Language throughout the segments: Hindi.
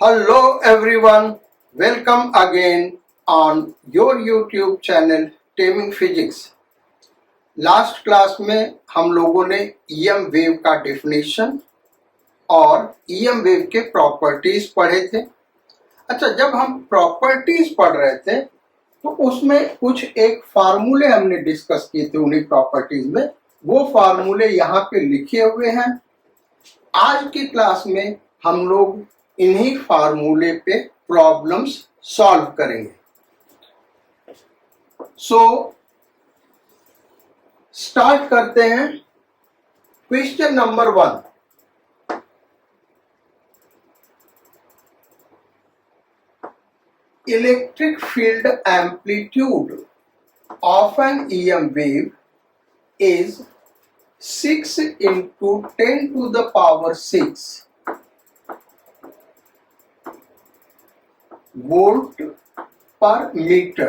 Hello everyone, welcome again on your YouTube channel Taming Physics। Last class में हम लोगों ने EM वेव का डेफिनेशन और EM वेव के प्रॉपर्टीज पढ़े थे। अच्छा, जब हम प्रॉपर्टीज पढ़ रहे थे तो उसमें कुछ एक फार्मूले हमने डिस्कस किए थे उन्हीं प्रॉपर्टीज में, वो फार्मूले यहाँ पे लिखे हुए हैं। आज की क्लास में हम लोग इन्हीं फार्मूले पे प्रॉब्लम्स सॉल्व करेंगे। सो स्टार्ट करते हैं। Question number 1, electric field amplitude of an EM wave is 6 into 10 to the power 6 volt per meter.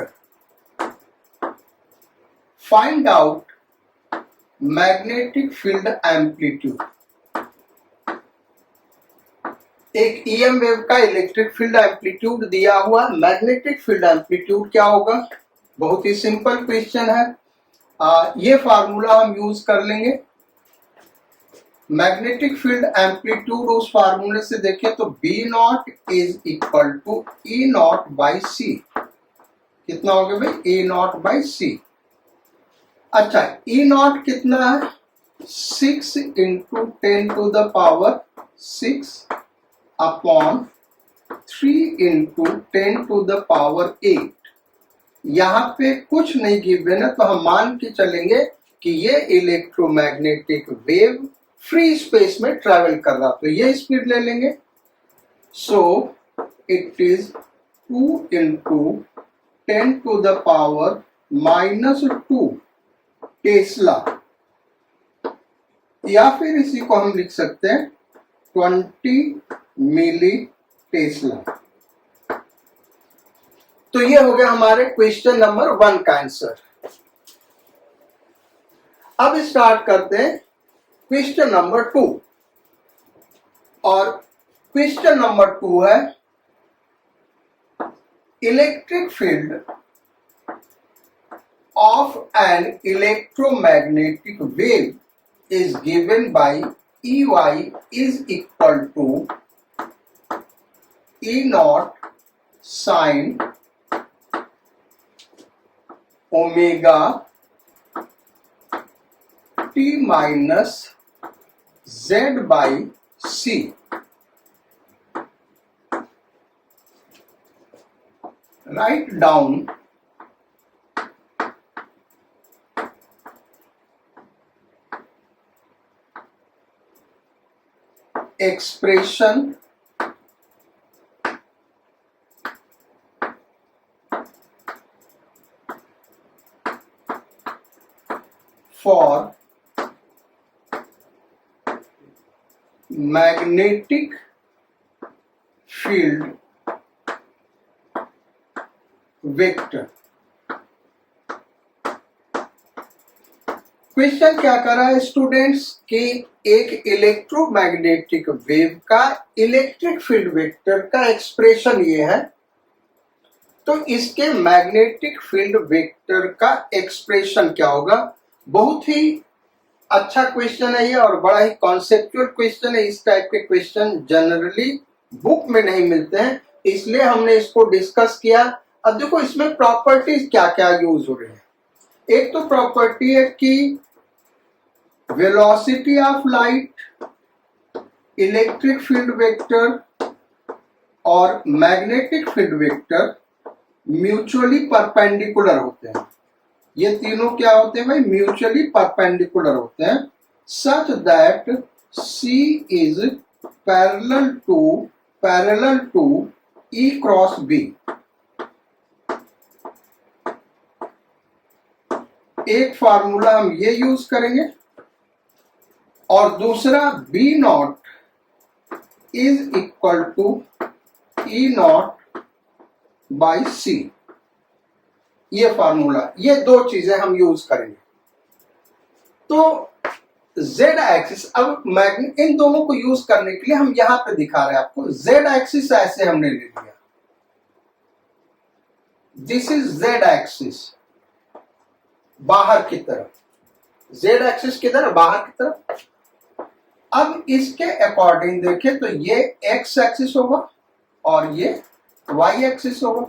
Find out magnetic field amplitude. एक EM वेव का इलेक्ट्रिक फील्ड एम्पलीट्यूड दिया हुआ, मैग्नेटिक फील्ड एम्पलीट्यूड क्या होगा? बहुत ही सिंपल क्वेश्चन है। ये फार्मूला हम यूज कर लेंगे। मैग्नेटिक फील्ड एम्पलीट्यूड उस फार्मूले से देखें तो B0 is equal to E0 by C. कितना हो गया भाई? E0 by C. अच्छा, E0 कितना है? 6 into 10 to the power 6 upon 3 into 10 to the power 8। यहाँ पे कुछ नहीं गिवन है तो हम मान के चलेंगे कि ये इलेक्ट्रोमैग्नेटिक वेव फ्री स्पेस में ट्रैवल कर रहा, तो ये स्पीड ले लेंगे। So it is 2 into 10 to the power -2 tesla, या फिर इसी को हम लिख सकते हैं 20 मिली टेस्ला। तो ये हो गया हमारे क्वेश्चन नंबर 1 का आंसर। अब स्टार्ट करते हैं क्वेश्चन नंबर 2, और क्वेश्चन नंबर 2 है electric field of an electromagnetic wave is given by EY is equal to E0 sine omega T minus Z by C। Write down expression for magnetic field vector. क्वेश्चन क्या कर रहा है स्टूडेंट्स कि एक इलेक्ट्रोमैग्नेटिक वेव का इलेक्ट्रिक फील्ड वेक्टर का एक्सप्रेशन ये है, तो इसके मैग्नेटिक फील्ड वेक्टर का एक्सप्रेशन क्या होगा? बहुत ही अच्छा क्वेश्चन है ये, और बड़ा ही कॉन्सेप्चुअल क्वेश्चन है। इस टाइप के क्वेश्चन जनरली बुक में नहीं मिलते हैं, इसलिए हमने इसको डिस्कस किया। अब देखो इसमें प्रॉपर्टीज क्या क्या यूज हो रही है। एक तो प्रॉपर्टी है कि velocity of light, electric field vector और magnetic field vector mutually perpendicular होते हैं। ये तीनों क्या होते हैं भाई? म्यूचुअली परपेंडिकुलर होते हैं, such that C is parallel to E cross B। एक फार्मूला हम ये यूज करेंगे, और दूसरा B0 is equal to E0 by C। ये फार्मूला, ये दो चीजें हम यूज करेंगे। तो जेड एक्सिस, अब मैग्नेट इन दोनों को यूज करने के लिए हम यहां पे दिखा रहे हैं आपको, जेड एक्सिस ऐसे हमने ले लिया, दिस इज जेड एक्सिस बाहर की तरफ, जेड एक्सिस किधर, बाहर की तरफ। अब इसके अकॉर्डिंग देखें तो ये एक्स एक्सिस होगा और ये वाई एक्सिस होगा।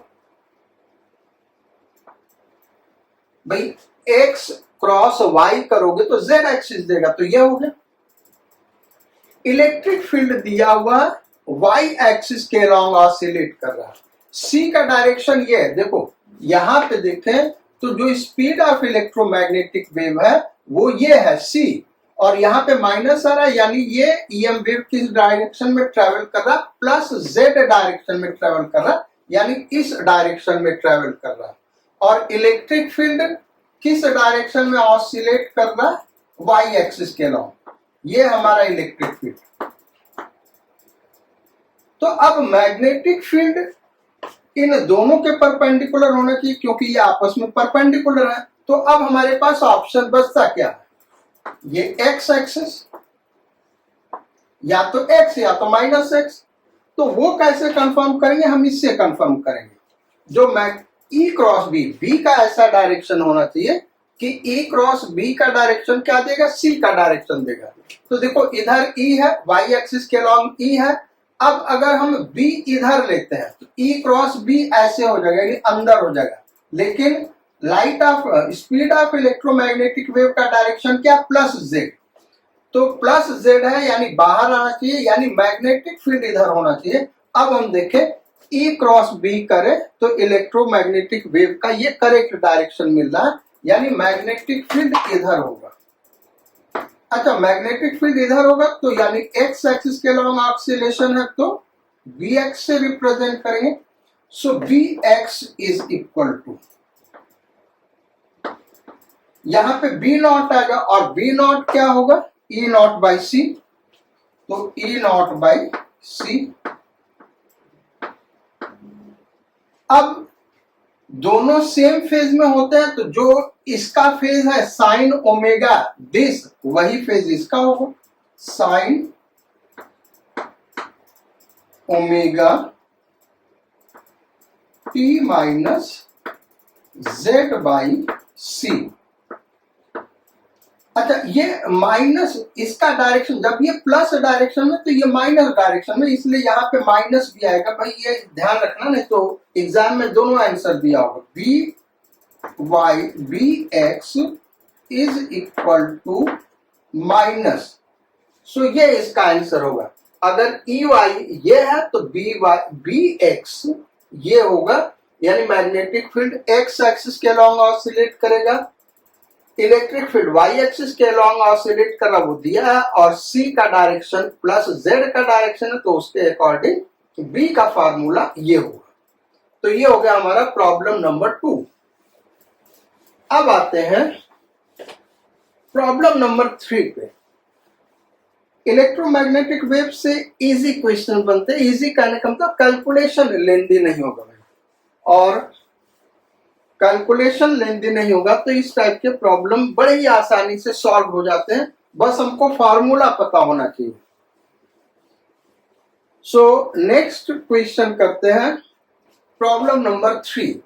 भाई एक्स क्रॉस वाई करोगे तो जेड एक्सिस देगा, तो ये हो गया। इलेक्ट्रिक फील्ड दिया हुआ वाई एक्सिस के अलोंग ऑसिलेट कर रहा है। सी का डायरेक्शन ये है, देखो यहां पे देखें तो जो स्पीड ऑफ इलेक्ट्रोमैग्नेटिक वेव है वो ये है सी, और यहाँ पे माइनस आ रहा है, यानी ये ईएम वेव किस डायरेक्शन में ट्रेवल कर रहा है, प्लस जेड डायरेक्शन में ट्रेवल कर रहा है, यानी इस डायरेक्शन में ट्रेवल कर रहा है। और इलेक्ट्रिक फील्ड किस डायरेक्शन में ऑसिलेट कर रहा है, वाई एक्सिस के अलोंग, ये हमारा इलेक्ट्रिक फील्ड। तो अब मैग्नेटिक फील्ड इन दोनों के परपेंडिकुलर होना चाहिए, क्योंकि ये आपस में परपेंडिकुलर है। तो अब हमारे पास ऑप्शन बचता क्या है, ये एक्स एक्सिस, या तो एक्स या तो माइनस एक्स। तो वो कैसे कंफर्म करेंगे, हम इससे कंफर्म करेंगे, जो मैग ई क्रॉस बी, बी का ऐसा डायरेक्शन होना चाहिए कि ई क्रॉस बी का डायरेक्शन क्या देगा, सी का डायरेक्शन देगा। तो देखो इधर ई है, वाई एक्सिस के अलोंग ई है। अब अगर हम बी इधर लेते हैं तो ई क्रॉस बी ऐसे हो जाएगा, यानी अंदर हो जाएगा, लेकिन light of speed of electromagnetic wave का डायरेक्शन क्या, प्लस जेड। तो प्लस जेड है, यानी बाहर आना चाहिए, यानी मैग्नेटिक फील्ड इधर होना चाहिए। अब हम देखें ई क्रॉस बी करे तो इलेक्ट्रोमैग्नेटिक वेव का ये करेक्ट डायरेक्शन मिल रहा है, यानी मैग्नेटिक फील्ड इधर होगा। अच्छा, मैग्नेटिक फील्ड इधर होगा तो यानी एक्स एक्सिस के अलोंग ऑक्सीलेशन है, तो बी एक्स से रिप्रेजेंट करेंगे। So B X is equal to, यहां पे बी नॉट आएगा, और बी नॉट क्या होगा, ई नॉट बाई सी। तो ई नॉट बाई सी। अब दोनों सेम फेज में होते हैं, तो जो इसका फेज है साइन ओमेगा दिस, वही फेज इसका होगा, sine omega T minus Z by C. अच्छा, ये माइनस इसका डायरेक्शन, जब ये प्लस डायरेक्शन में तो ये माइनस डायरेक्शन में, इसलिए यहाँ पे माइनस भी आएगा। भाई ये ध्यान रखना, नहीं तो एग्जाम में दोनों आंसर दिया होगा, B Y B X is equal to minus. So ये इसका आंसर होगा। अगर ई वाई ये है तो बी वाई बी एक्स ये होगा, यानी मैग्नेटिक फील्ड एक्स एक्सिस के अलोंग ऑसिलेट करेगा, इलेक्ट्रिक फील्ड वाई एक्सिस के अलोंग ऑसिलेट कर रहा, वो दिया है, और सी का डायरेक्शन प्लस जेड का डायरेक्शन है, तो उसके अकॉर्डिंग बी का फार्मूला ये होगा। तो ये हो गया हमारा प्रॉब्लम नंबर 2। अब आते हैं प्रॉब्लम नंबर 3 पे। इलेक्ट्रोमैग्नेटिक वेव से इजी क्वेश्चन बनते हैं, इजी कहने का मतलब कैलकुलेशन लेंदी नहीं होगा, और कैलकुलेशन लेंदी नहीं होगा तो इस टाइप के प्रॉब्लम बड़े ही आसानी से सॉल्व हो जाते हैं, बस हमको फार्मूला पता होना चाहिए। सो नेक्स्ट क्वेश्चन करते हैं, problem number 3।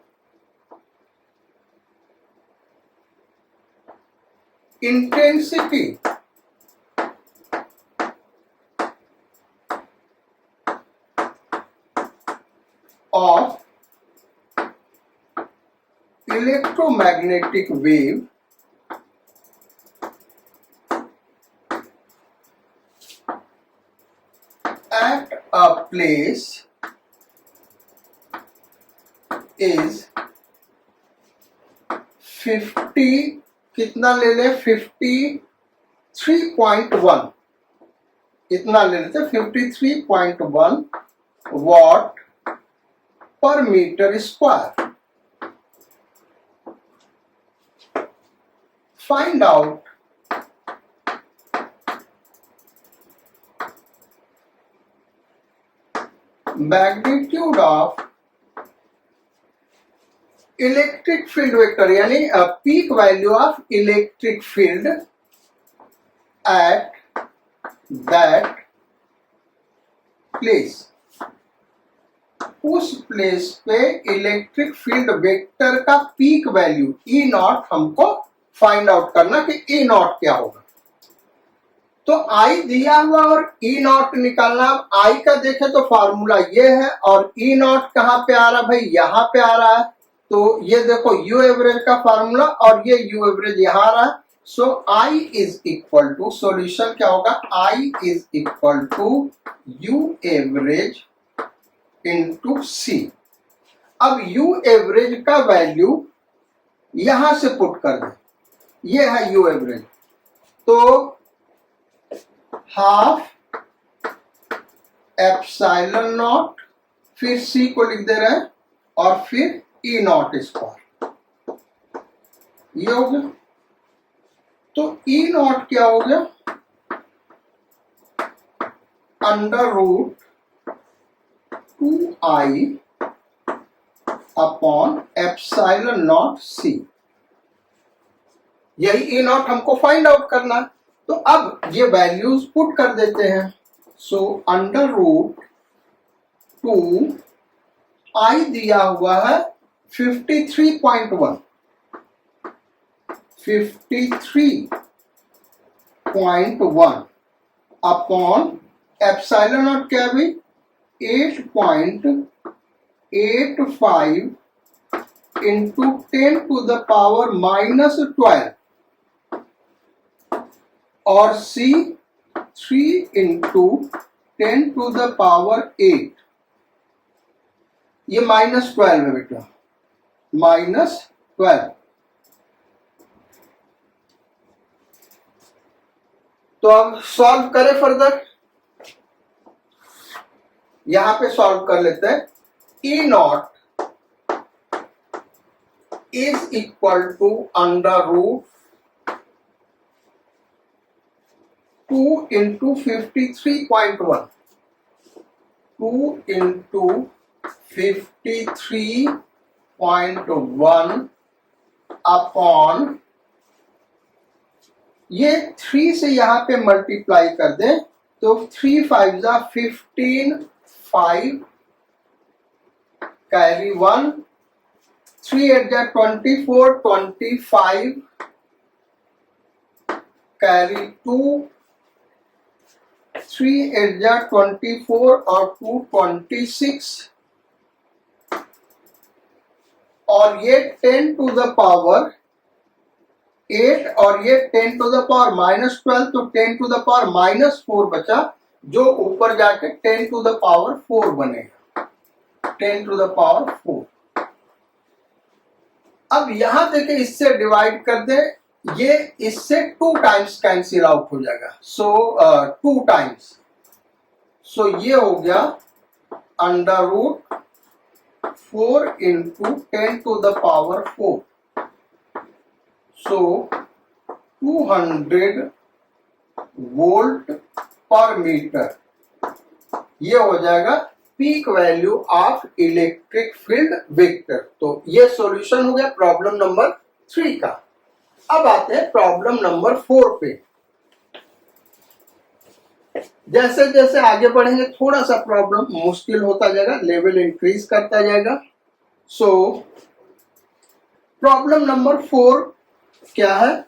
Intensity of electromagnetic wave at a place is 50, कितना ले ले, 53.1, इतना ले लेते, 53.1 वॉट पर metre square. Find out magnitude of electric field vector, यानी peak value of electric field at that place, उस प्लेस पे इलेक्ट्रिक फील्ड वेक्टर का पीक वैल्यू ई नॉट हमको फाइंड आउट करना कि ई नॉट क्या होगा। तो आई दिया हुआ और ई नॉट निकालना। आई का देखें तो फार्मूला ये है और ई नॉट कहां पे आ रहा भाई, यहां पे आ रहा है। तो ये देखो यू एवरेज का फार्मूला और ये यू एवरेज यहां आ रहा है। So I is equal to, solution क्या होगा, I is equal to U average into C. अब यू एवरेज का वैल्यू यहां से पुट कर दे, ये है यू एवरेज। तो हाफ एप्सिलॉन नॉट, फिर सी को लिख दे रहे हैं और फिर ई नॉट स्क्वायर, ये हो गया। तो ई नॉट क्या हो गया, under root 2i upon epsilon naught C. यही ई नॉट हमको फाइंड आउट करना है। तो अब ये वैल्यूज पुट कर देते हैं। सो अंडर रूट 2i दिया हुआ है 53.1, 53.1 अपॉन एप्सिलॉन नॉट क्या है भाई, 8.85 इंटू 10 टू द पावर -12 और सी 3 इंटू 10 टू द पावर 8। ये -12 है बेटा, -12। तो अब सॉल्व करें फर्दर, यहां पे सॉल्व कर लेते हैं। E naught is equal to under root 2 into 53.1, 2 into 53.1 upon ये 3 से यहां पे मल्टीप्लाई कर दें तो 3 5 जा 15, 5 कैरी 1, 3 8 जा 24, 25 कैरी 2, 3 8 जा 24 और 2 26 और ये 10 टू द पावर 8 और ये 10 टू द पावर -12, तो 10 टू द पावर -4 बचा, जो ऊपर जाके 10 टू द पावर 4 बनेगा, 10 टू द पावर 4। अब यहां देखे इससे डिवाइड कर दे, ये इससे 2 टाइम्स कैंसिल आउट हो जाएगा। सो 2 टाइम्स, सो ये हो गया under root 4 into 10 to the power 4। So 200 volt पर मीटर, ये हो जाएगा peak value of electric field vector. तो ये सॉल्यूशन हो गया प्रॉब्लम नंबर 3 का। अब आते हैं प्रॉब्लम नंबर 4 पे। जैसे जैसे आगे बढ़ेंगे थोड़ा सा प्रॉब्लम मुश्किल होता जाएगा, लेवल इंक्रीज करता जाएगा। सो प्रॉब्लम नंबर 4 क्या है,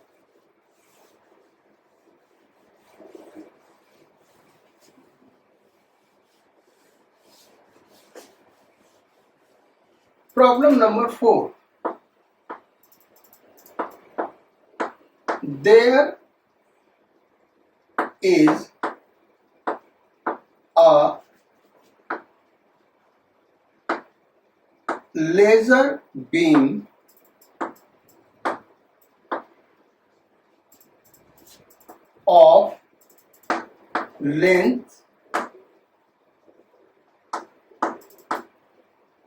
problem number 4, there is a laser beam of length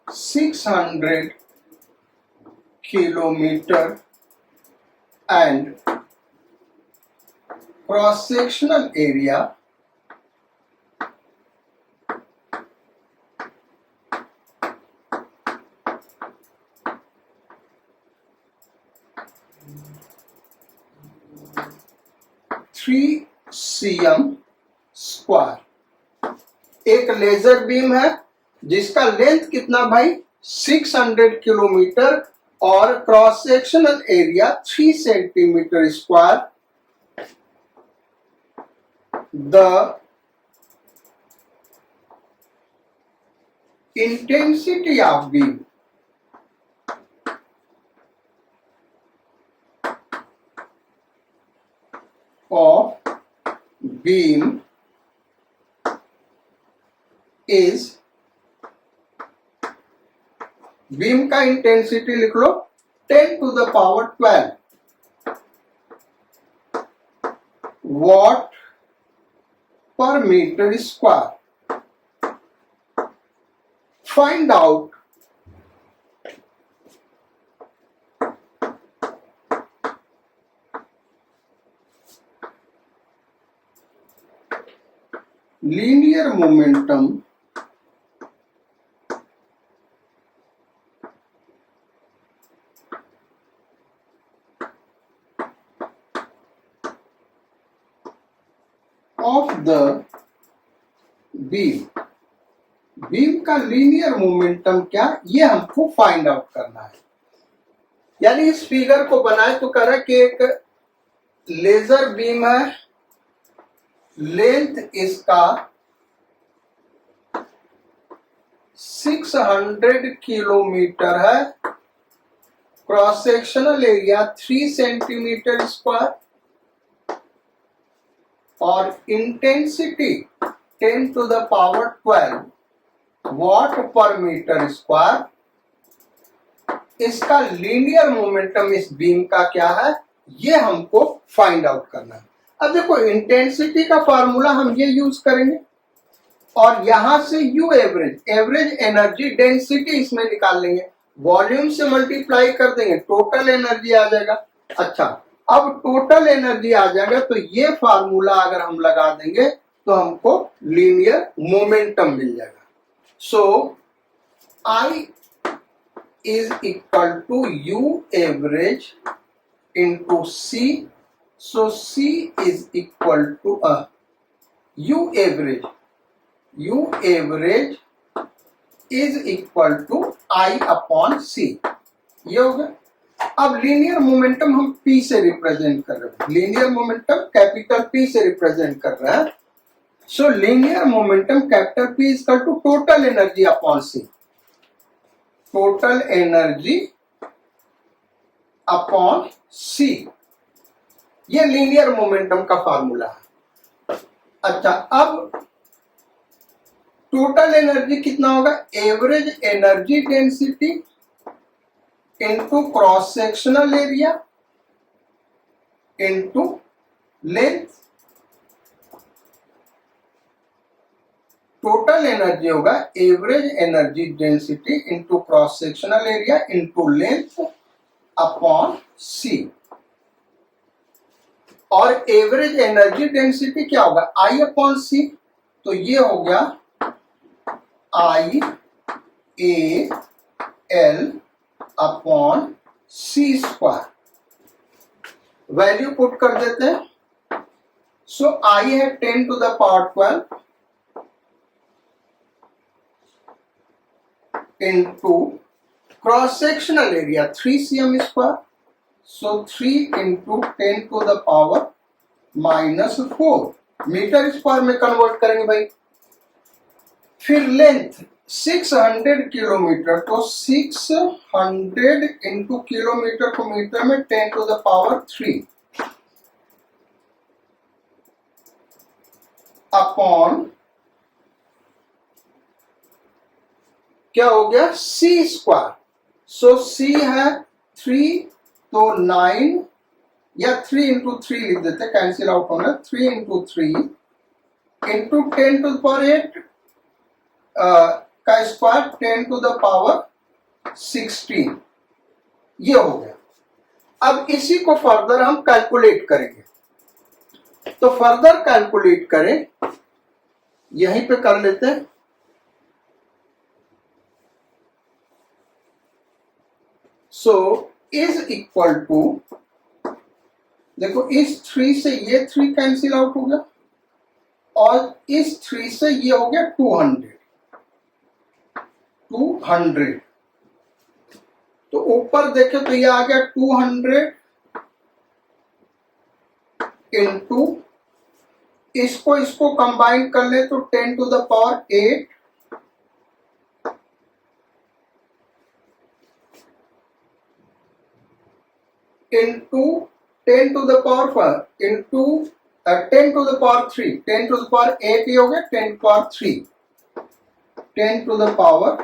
600 kilometer and cross-sectional area 3 cm square. एक लेजर बीम है जिसका लेंथ कितना भाई 600 किलोमीटर और cross sectional area 3 centimetre square. The intensity of beam is beam का इंटेंसिटी लिख लो 10 to the power 12 watt per meter square. Find out linear momentum of the beam. Beam का लीनियर मोमेंटम क्या, ये हमको फाइंड आउट करना है। यानी इस फिगर को बनाए तो कह रहा है कि एक लेजर बीम है, लेंथ इसका 600 किलोमीटर है, cross sectional area 3 centimetre square और intensity 10 to the power 12 watt पर मीटर स्क्वायर। इसका लीनियर मोमेंटम इस बीम का क्या है, ये हमको फाइंड आउट करना है। अब देखो इंटेंसिटी का फॉर्मूला हम ये यूज करेंगे और यहां से यू एवरेज एनर्जी डेंसिटी इसमें निकाल लेंगे, वॉल्यूम से मल्टीप्लाई कर देंगे, टोटल एनर्जी आ जाएगा। अच्छा, अब टोटल एनर्जी आ जाएगा तो ये फार्मूला अगर हम लगा देंगे तो हमको लीनियर मोमेंटम मिल जाएगा। So I is equal to U average into C. So C is equal to U average. U average is equal to I upon C. ये हो गया। अब लीनियर मोमेंटम हम P से रिप्रेजेंट कर रहे हैं, लीनियर मोमेंटम कैपिटल P से रिप्रेजेंट कर रहे हैं। So linear momentum capital P is equal to total energy upon C. Total energy upon C. ये linear momentum का फार्मूला है। अच्छा, अब टोटल एनर्जी कितना होगा, average energy density into cross sectional area into length. Total energy होगा average energy density into cross sectional area into length upon C. और एवरेज एनर्जी डेंसिटी क्या होगा, आई अपॉन सी। तो ये हो गया I A L upon C square. Value put कर देते हैं। सो आई है 10 to the power 12 into cross sectional area 3 cm square. So 3 into 10 to the power minus 4 metre square में कन्वर्ट करेंगे भाई। फिर लेंथ 600 किलोमीटर, तो 600 इंटू किलोमीटर को मीटर में 10 to the power 3 अपॉन क्या हो गया सी स्क्वायर। सो सी है 3 तो 9 या 3 इंटू 3 लिख देते, कैंसिल आउट होगा। 3 into 3 into 10 to the power 8 का स्क्वायर 10 to the power 16, ये हो गया। अब इसी को फर्दर हम कैलकुलेट करेंगे, तो फर्दर कैलकुलेट करें, यहीं पे कर लेते हैं। So is equal to देखो इस 3 से ये 3 कैंसिल आउट हो गया और इस 3 से ये हो गया 200 तो ऊपर देखे तो ये आ गया 200 इंटू इसको कंबाइन कर ले तो 10 to the power 8 into 10 to the power into 10 to the power 3 10 to the power 8 ये हो गया 10 power 3 10 to the power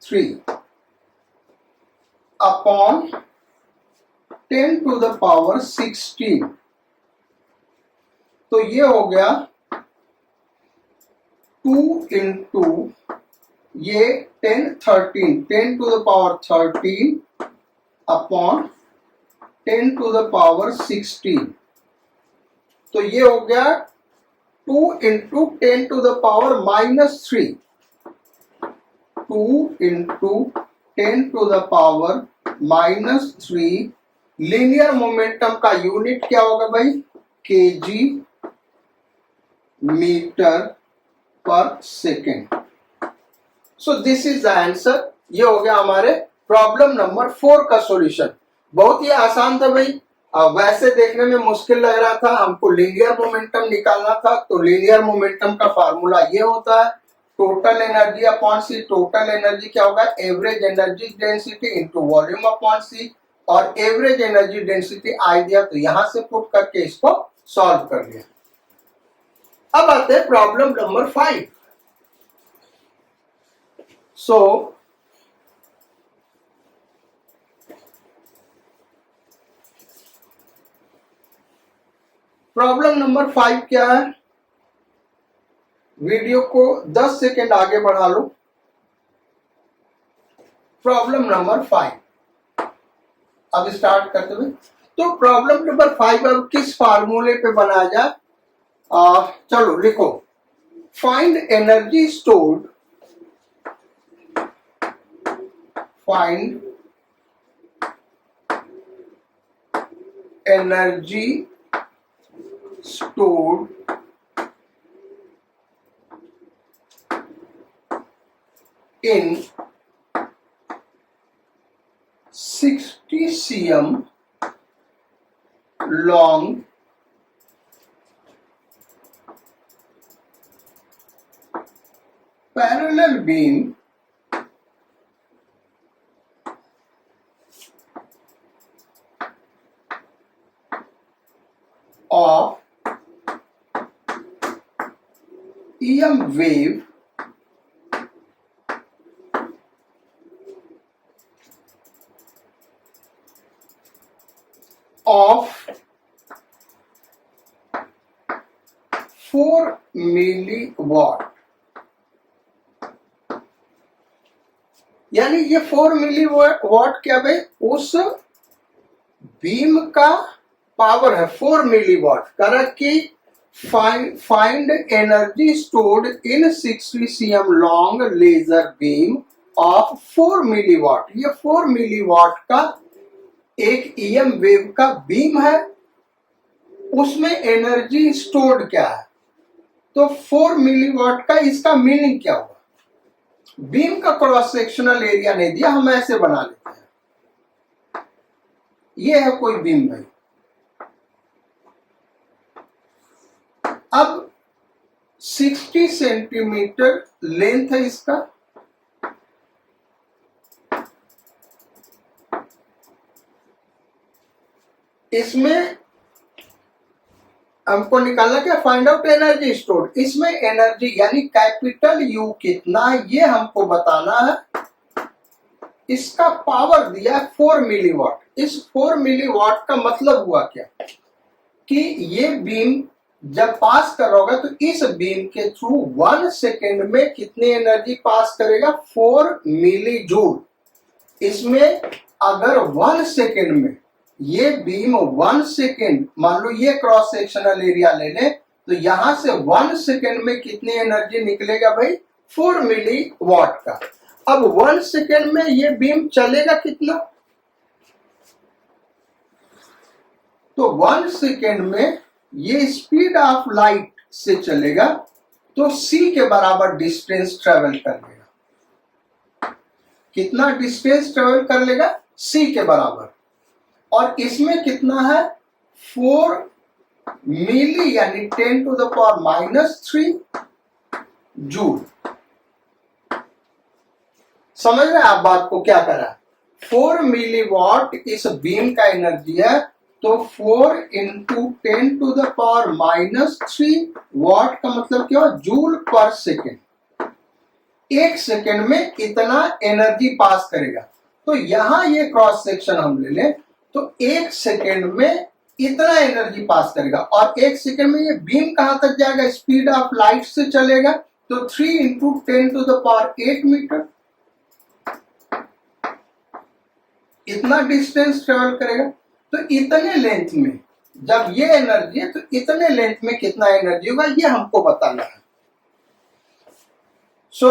3 upon 10 to the power 16 तो ये हो गया 2 इंटू ये 10 13 10 to the power 13 upon 10 to the power 16 तो ये हो गया 2 into 10 to the power -3 2 into 10 to the power -3 linear momentum का यूनिट क्या होगा भाई केजी मीटर पर second so this is the answer ये हो गया हमारे प्रॉब्लम नंबर 4 का सॉल्यूशन बहुत ही आसान था भाई वैसे देखने में मुश्किल लग रहा था हमको लीनियर मोमेंटम निकालना था तो लीनियर मोमेंटम का फार्मूला ये होता है total energy upon C total energy क्या होगा average energy density into volume upon C और एवरेज एनर्जी डेंसिटी आई दिया तो यहां से पुट करके इसको सॉल्व कर लिया अब आते हैं problem number 5 so problem number 5 क्या है वीडियो को 10 सेकेंड आगे बढ़ा लो प्रॉब्लम नंबर 5 अब स्टार्ट करते हुए तो प्रॉब्लम नंबर 5 अब किस फार्मूले पे बनाया जाए चलो लिखो find energy stored find energy stored in 60 cm long parallel beam of EM wave of 4 milliwatt यानी ये 4 मिलीवाट क्या भाई उस बीम का पावर है 4 मिलीवाट करेक्ट की find energy stored in 60 cm long laser beam of 4 milliwatt ये 4 मिलीवाट का एक EM वेव का बीम है उसमें एनर्जी स्टोर्ड क्या है तो 4 मिलीवाट का इसका मीनिंग क्या हुआ बीम का क्रॉस सेक्शनल एरिया नहीं दिया हम ऐसे बना लेते हैं ये है कोई बीम भाई अब 60 सेंटीमीटर लेंथ है इसका इसमें हमको निकालना क्या फाइंड आउट एनर्जी स्टोर्ड इसमें एनर्जी यानी कैपिटल यू कितना है ये हमको बताना है इसका पावर दिया है 4 मिलीवाट इस 4 मिलीवाट का मतलब हुआ क्या कि ये बीम जब पास कर रहा होगा तो इस बीम के थ्रू 1 सेकेंड में कितनी एनर्जी पास करेगा 4 मिली जूल इसमें अगर 1 सेकेंड में ये बीम 1 सेकेंड मान लो ये क्रॉस सेक्शनल एरिया ले ले तो यहां से 1 सेकेंड में कितनी एनर्जी निकलेगा भाई 4 मिली वाट का अब 1 सेकेंड में ये बीम चलेगा कितना तो 1 सेकेंड में ये स्पीड ऑफ लाइट से चलेगा तो c के बराबर डिस्टेंस ट्रेवल कर लेगा। कितना डिस्टेंस ट्रेवल कर लेगा? c के बराबर। और इसमें कितना है? 4 मिली यानी 10 टू द पावर -3 जूल। समझ रहे हैं आप बात को? क्या करा? 4 मिली वॉट इस बीम का एनर्जी है, तो 4 into 10 to the power -3 watt का मतलब क्या? जूल पर सेकेंड। एक सेकेंड में इतना एनर्जी पास करेगा। तो यहां ये क्रॉस सेक्शन हम ले लें तो एक सेकेंड में इतना एनर्जी पास करेगा। और एक सेकेंड में ये बीम कहां तक जाएगा? स्पीड ऑफ लाइट से चलेगा तो 3 into 10 to the power 8 metre, इतना डिस्टेंस ट्रेवल करेगा। तो इतने लेंथ में जब ये एनर्जी है तो इतने लेंथ में कितना एनर्जी होगा ये हमको बताना है। सो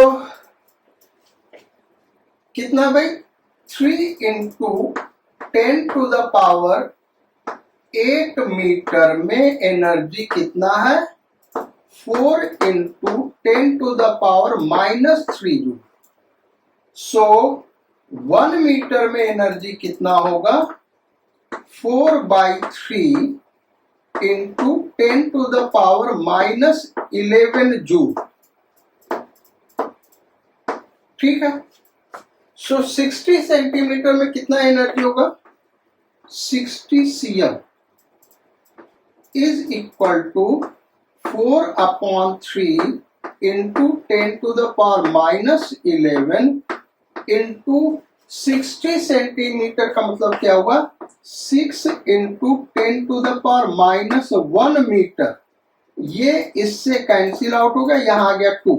कितना भाई? 3 into 10 to the power 8 metre में एनर्जी कितना है? 4 into 10 to the power -3 joule. So 1 metre में एनर्जी कितना होगा? 4/3 into 10 to the power -11 joule. ठीक है। सो 60 सेंटीमीटर में कितना एनर्जी होगा? 60 cm is equal to 4/3 into 10 to the power -11 into 60 centimetre का मतलब क्या हुआ? 6 into 10 to the power -1 metre. ये इससे कैंसिल आउट हो गया, यहां आ गया 2।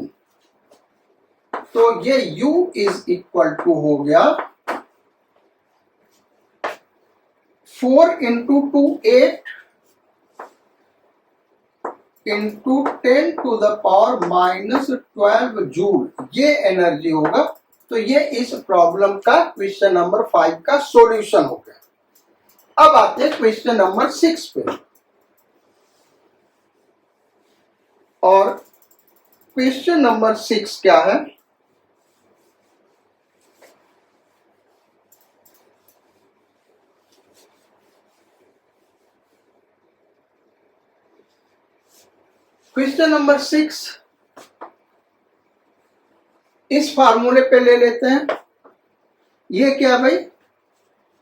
तो ये u इज इक्वल टू हो गया 4 into 2 8 into 10 to the power -12 joule. ये एनर्जी होगा। तो ये इस प्रॉब्लम का क्वेश्चन नंबर 5 का सॉल्यूशन हो गया। अब आते हैं क्वेश्चन नंबर 6 पे। और क्वेश्चन नंबर 6 क्या है? क्वेश्चन नंबर 6 इस फार्मूले पे ले लेते हैं। ये क्या भाई?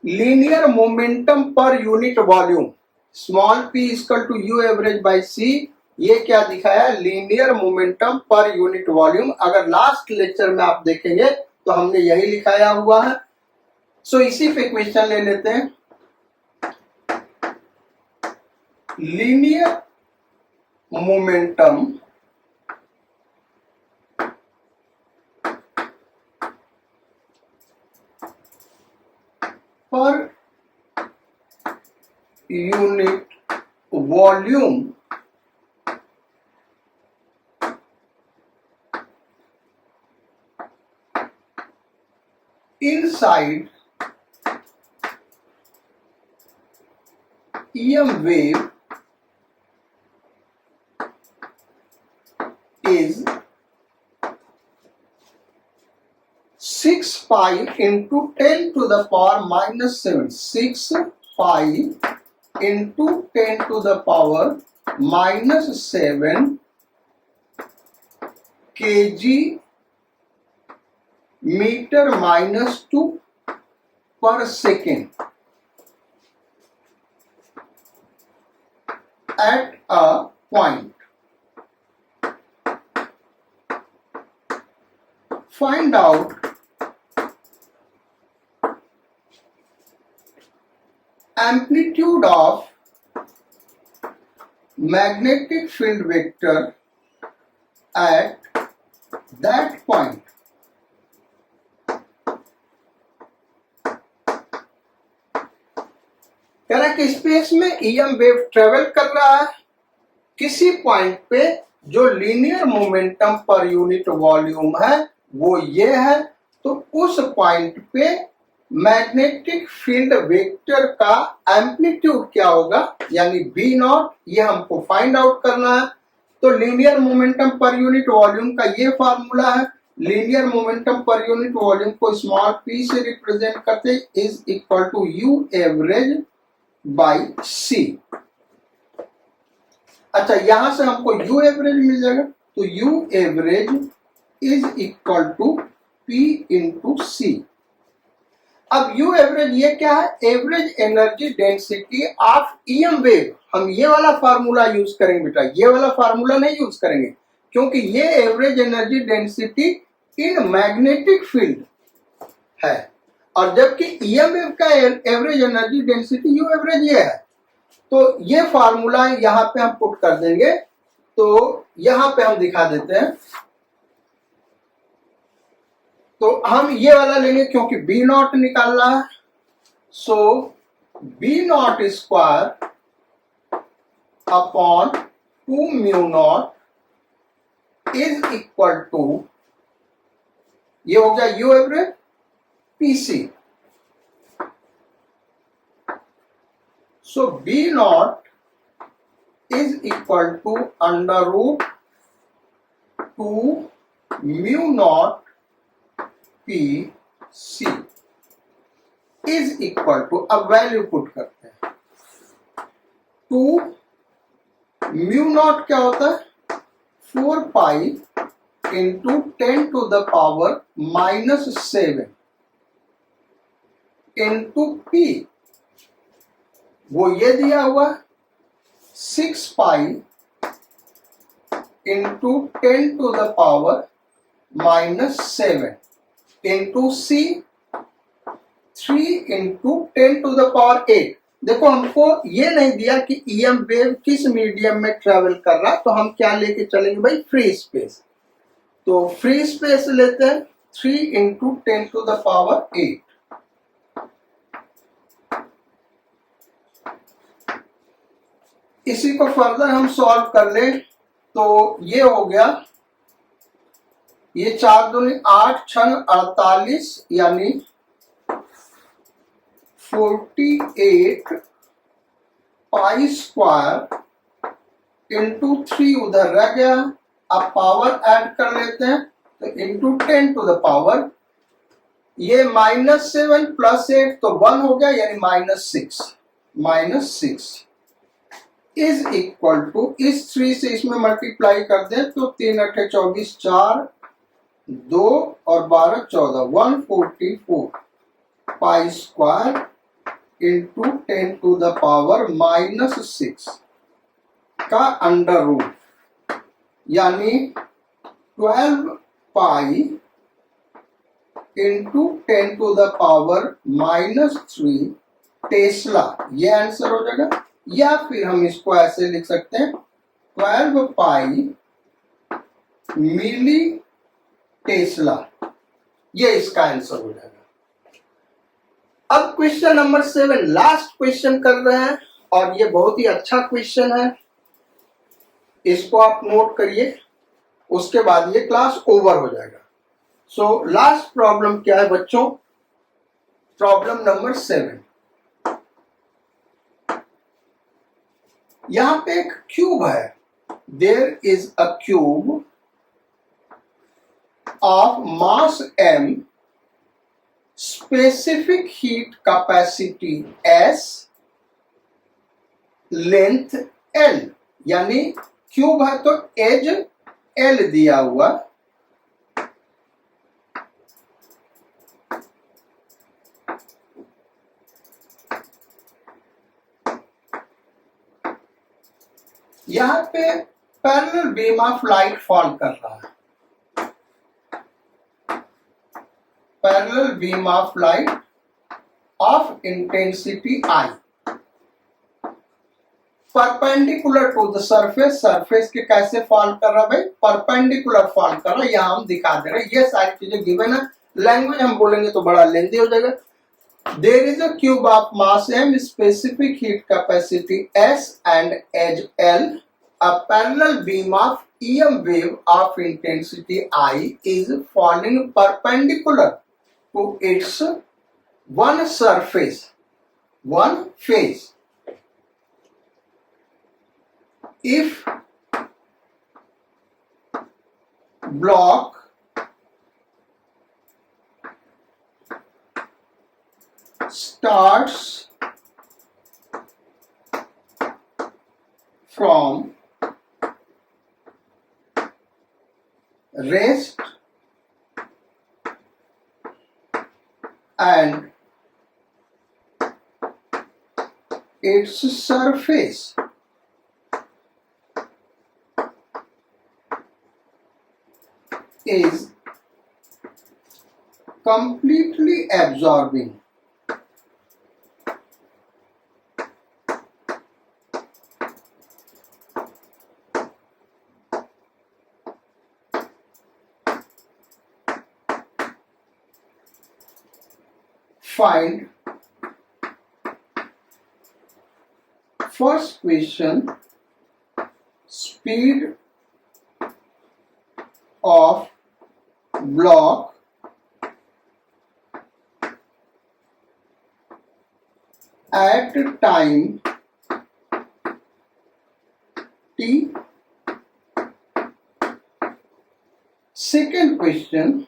Linear momentum per unit volume small p equal to U average by C. ये क्या दिखाया? Linear momentum per unit volume. अगर लास्ट लेक्चर में आप देखेंगे तो हमने यही लिखाया हुआ है। सो इसी पे क्वेश्चन ले लेते हैं। Linear momentum per unit volume inside EM wave is 6 pi into 10 to the power -7. 6 pi into 10 to the power -7 kg meter -2 per second at a point. Find out amplitude of magnetic field vector at that point. कह रहा है कि स्पेस में ईएम वेव ट्रेवल कर रहा है किसी पॉइंट पे जो linear momentum per unit volume है वो ये है। तो उस पॉइंट पे मैग्नेटिक फील्ड वेक्टर का एम्पलीट्यूड क्या होगा, यानी बी नॉट, ये हमको फाइंड आउट करना है। तो linear momentum per unit volume का ये फार्मूला है। Linear momentum per unit volume को स्मॉल p से रिप्रेजेंट करते is equal to U average by C. अच्छा, यहां से हमको यू एवरेज मिल जाएगा, तो U average is equal to p into C. अब यू एवरेज ये क्या है, average energy density of EM wave. हम ये वाला फार्मूला यूज करेंगे बेटा, ये वाला फार्मूला नहीं यूज करेंगे, क्योंकि ये average energy density in magnetic field है, और जबकि ईएम वेव का average energy density you average ये है। तो ये फार्मूला यहां पे हम पुट कर देंगे, तो यहां पे हम दिखा देते हैं। तो हम ये वाला लेंगे क्योंकि बी नॉट निकालना है। So B naught square upon 2 mu naught is equal to, ये हो गया U average PC. So B naught is equal to under root 2 mu naught P C is equal to, अब वैल्यू पुट करते हैं। 2 म्यू नॉट क्या होता है, 4 pi into 10 to the power -7 into P, वो ये दिया हुआ 6 pi into 10 to the power -7 into C 3 into 10 to the power 8। देखो हमको ये नहीं दिया कि ईएम वेव किस मीडियम में ट्रेवल कर रहा, तो हम क्या लेके चलेंगे भाई, फ्री स्पेस। तो फ्री स्पेस लेते हैं 3 इंटू 10 टू द पावर 8। इसी को फर्दर हम सॉल्व कर ले, तो ये हो गया, ये 4 दूनी 8 6 48, यानी 48 पाई स्क्वायर इंटू 3 उधर रह गया। अब पावर ऐड कर लेते हैं, तो इंटू 10 टू द पावर, ये -7 प्लस 8 तो 1 हो गया, यानी -6 इज इक्वल टू, इस 3 से इसमें मल्टीप्लाई कर दें तो 3 8 24, 4 2 और 12 14, 144 pi square into 10 to the power -6 का अंडर रूट, यानी 12 pi into 10 to the power -3 tesla, ये आंसर हो जाएगा। या फिर हम इसको ऐसे लिख सकते हैं 12 पाई मिली टेस्ला, ये इसका आंसर हो जाएगा। अब क्वेश्चन नंबर 7 लास्ट क्वेश्चन कर रहे हैं, और ये बहुत ही अच्छा क्वेश्चन है, इसको आप नोट करिए, उसके बाद ये क्लास ओवर हो जाएगा। सो लास्ट प्रॉब्लम क्या है बच्चों, प्रॉब्लम नंबर 7। यहां पे एक क्यूब है, there is a cube of mass m, specific heat capacity s, length l, यानी क्यूब है तो एज l दिया हुआ, यहां पे parallel beam of light fall कर रहा है, parallel beam of light of intensity I, perpendicular to the surface, surface के कैसे फॉल कर रहा है भाई, परपेंडिकुलर फॉल कर रहा है, यहां हम दिखा दे रहे हैं। ये सारी चीजें गिवन है, लैंग्वेज हम बोलेंगे तो बड़ा लेंथी हो जाएगा। There is a cube of mass m, specific heat capacity s and edge l, a parallel beam of EM wave of intensity I is falling perpendicular to its one surface, one phase. If block starts from rest and its surface is completely absorbing find first question, speed of block at time t. Second question,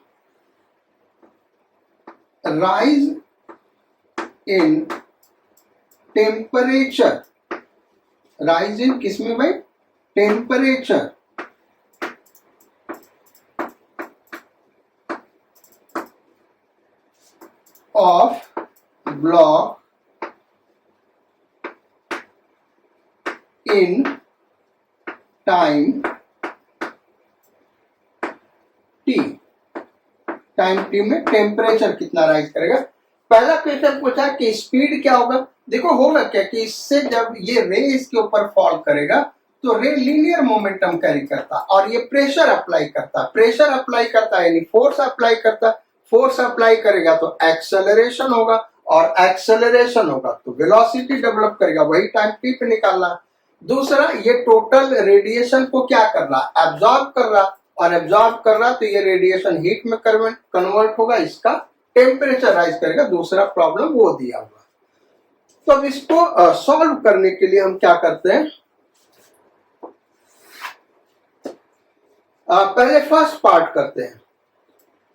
rise in temperature. rise in किसमें भाई? temperature of block in time t. Time T में टेम्परेचर कितना राइज करेगा। पहला क्वेश्चन पूछा कि स्पीड क्या होगा। देखो होगा क्या कि इससे जब ये रे इसके ऊपर फॉल करेगा तो रे लीनियर मोमेंटम कैरी करता और ये प्रेशर अप्लाई करता। प्रेशर अप्लाई करता यानी फोर्स अप्लाई करता। फोर्स अप्लाई करेगा तो एक्सेलरेशन होगा और एक्सेलरेशन होगा तो वेलोसिटी डेवलप करेगा। वही टाइम टी पे निकालना। दूसरा, ये टोटल रेडिएशन को क्या कर रहा? एब्जॉर्ब कर रहा और एब्जॉर्ब कर रहा तो ये रेडिएशन हीट में कन्वर्ट होगा, इसका टेम्परेचर राइज करेगा। दूसरा प्रॉब्लम वो दिया हुआ। तो अब इसको सॉल्व करने के लिए हम क्या करते हैं, पहले फर्स्ट पार्ट करते हैं।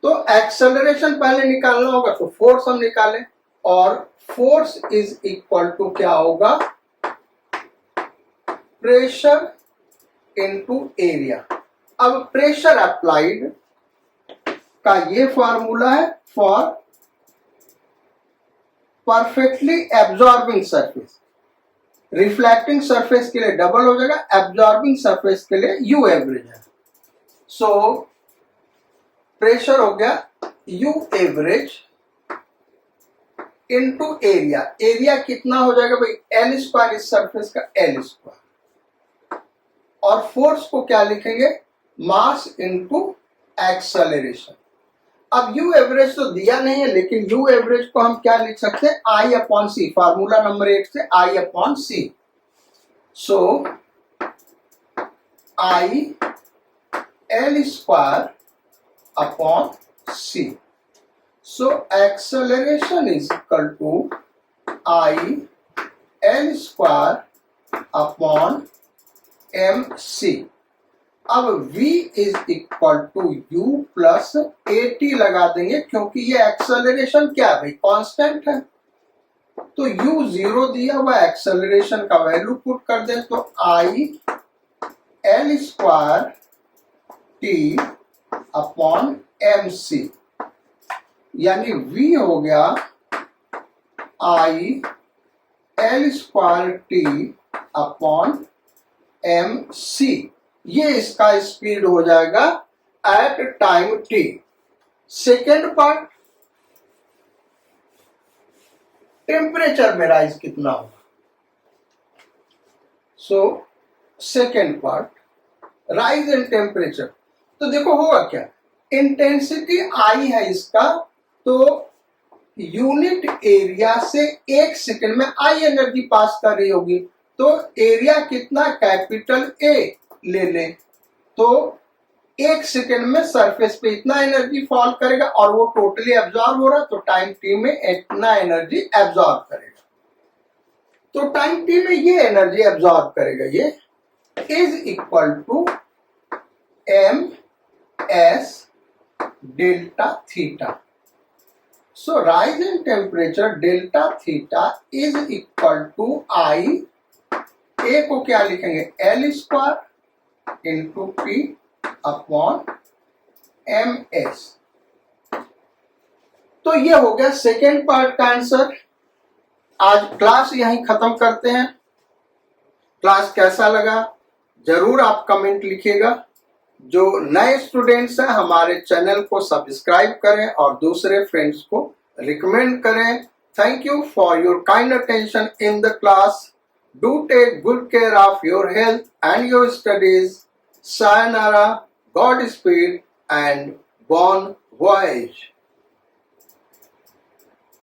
तो एक्सेलरेशन पहले निकालना होगा तो फोर्स हम निकालें और फोर्स इज इक्वल टू क्या होगा? Pressure into area. अब प्रेशर अप्लाइड का ये फॉर्मूला है for perfectly absorbing surface. Reflecting surface के लिए डबल हो जाएगा, एब्जॉर्बिंग सरफेस के लिए यू एवरेज है। सो प्रेशर हो गया U average into area. Area कितना हो जाएगा भाई? एल स्क्वायर इस सरफेस का एल स्क्वायर। और फोर्स को क्या लिखेंगे? Mass into acceleration. अब यू एवरेज तो दिया नहीं है लेकिन यू एवरेज को हम क्या लिख सकते हैं? I upon C. Formula number 8 से I upon C. So I L square upon C. So acceleration is equal to I L square upon M C. अब v is equal to u plus at लगा देंगे क्योंकि ये एक्सेलरेशन क्या है भाई? कांस्टेंट है। तो u 0 दिया हुआ, एक्सेलरेशन का वैल्यू पुट कर दें तो i l square t upon M C, यानी v हो गया i l square t upon M C. ये इसका स्पीड हो जाएगा at time T. Second part, temperature में राइज कितना होगा। So second part, rise in temperature. तो देखो होगा क्या, इंटेंसिटी आई है इसका, तो यूनिट एरिया से 1 सेकेंड में आई एनर्जी पास कर रही होगी। तो एरिया कितना? कैपिटल ए ले ले तो 1 सेकेंड में सरफेस पे इतना एनर्जी फॉल करेगा और वो टोटली एब्जॉर्ब हो रहा है, तो टाइम टी में इतना एनर्जी एब्जॉर्ब करेगा। तो टाइम टी में ये एनर्जी एब्जॉर्ब करेगा, ये is equal to M S delta theta. So rise in temperature delta theta is equal to I, A को क्या लिखेंगे, L square into P upon MS। तो ये हो गया सेकेंड पार्ट का आंसर। आज क्लास यहीं खत्म करते हैं। क्लास कैसा लगा जरूर आप कमेंट लिखिएगा। जो नए स्टूडेंट्स हैं हमारे चैनल को सब्सक्राइब करें और दूसरे फ्रेंड्स को रिकमेंड करें। Thank you for your kind attention in the class. Do take good care of your health and your studies. Sayonara, godspeed and bon voyage.